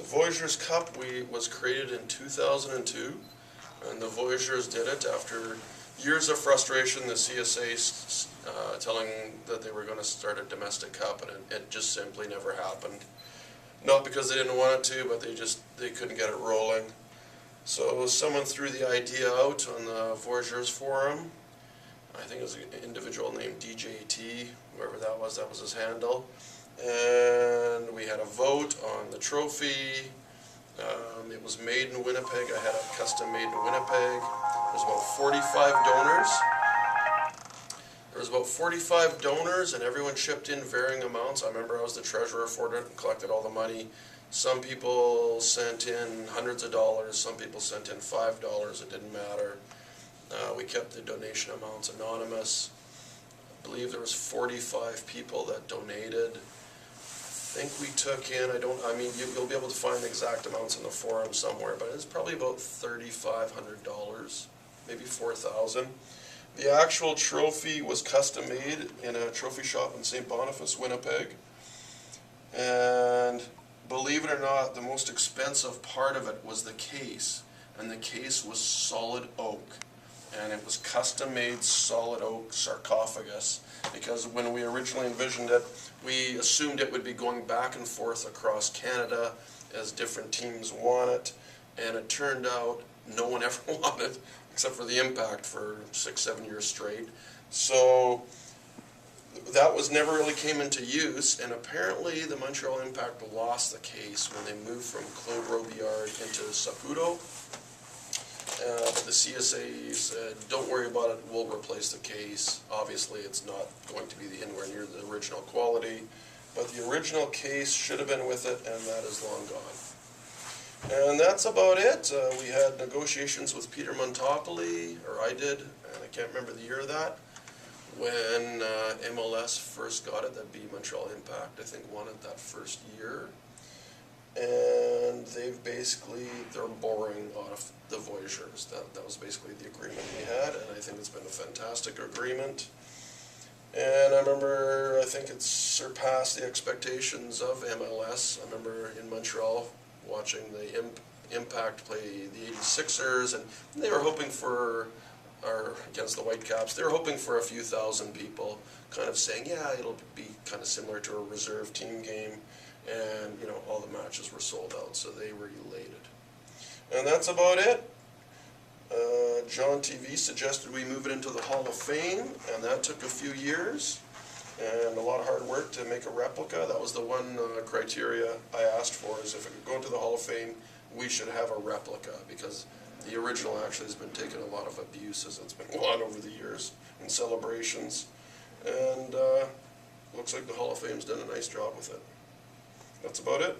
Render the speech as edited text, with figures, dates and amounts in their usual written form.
Voyageurs Cup was created in 2002, and the Voyageurs did it after years of frustration. The CSA telling that they were going to start a domestic cup, and it just simply never happened. Not because they didn't want it to, but they couldn't get it rolling. So someone threw the idea out on the Voyageurs forum. I think it was an individual named DJT, whoever that was his handle. And we had a vote on the trophy. It was made in Winnipeg. I had it custom made in Winnipeg. There's about 45 donors. There was about 45 donors, and everyone chipped in varying amounts. I remember I was the treasurer for it and collected all the money. Some people sent in hundreds of dollars. Some people sent in $5. It didn't matter. We kept the donation amounts anonymous. I believe there was 45 people that donated. I think we took in, you'll be able to find the exact amounts in the forum somewhere, but it's probably about $3,500, maybe $4,000. The actual trophy was custom made in a trophy shop in St. Boniface, Winnipeg. And believe it or not, the most expensive part of it was the case. And the case was solid oak. And it was custom made solid oak sarcophagus, because when we originally envisioned it, we assumed it would be going back and forth across Canada as different teams want it, and it turned out no one ever wanted it, except for the Impact for 6-7 years straight. So that was never really came into use, and apparently the Montreal Impact lost the case when they moved from Claude Robillard into Saputo. But the CSA said, don't worry about it, we'll replace the case. Obviously it's not going to be anywhere near the original quality, but the original case should have been with it, and that is long gone. And that's about it. We had negotiations with Peter Montopoli, or I did, and I can't remember the year of that, when MLS first got it. That'd be Montreal Impact, I think, won it that first year. And they're boring off the Voyageurs. That was basically the agreement we had, and I think it's been a fantastic agreement. And I think it's surpassed the expectations of MLS. I remember in Montreal watching the Impact play the 86ers, and they were hoping against the Whitecaps, they were hoping for a few thousand people, kind of saying, yeah, it'll be kind of similar to a reserve team game. And, all the matches were sold out, so they were elated. And that's about it. John TV suggested we move it into the Hall of Fame, and that took a few years and a lot of hard work to make a replica. That was the one criteria I asked for, is if it could go into the Hall of Fame, we should have a replica, because the original actually has been taking a lot of abuse as it's been gone over the years in celebrations. And looks like the Hall of Fame's done a nice job with it. That's about it.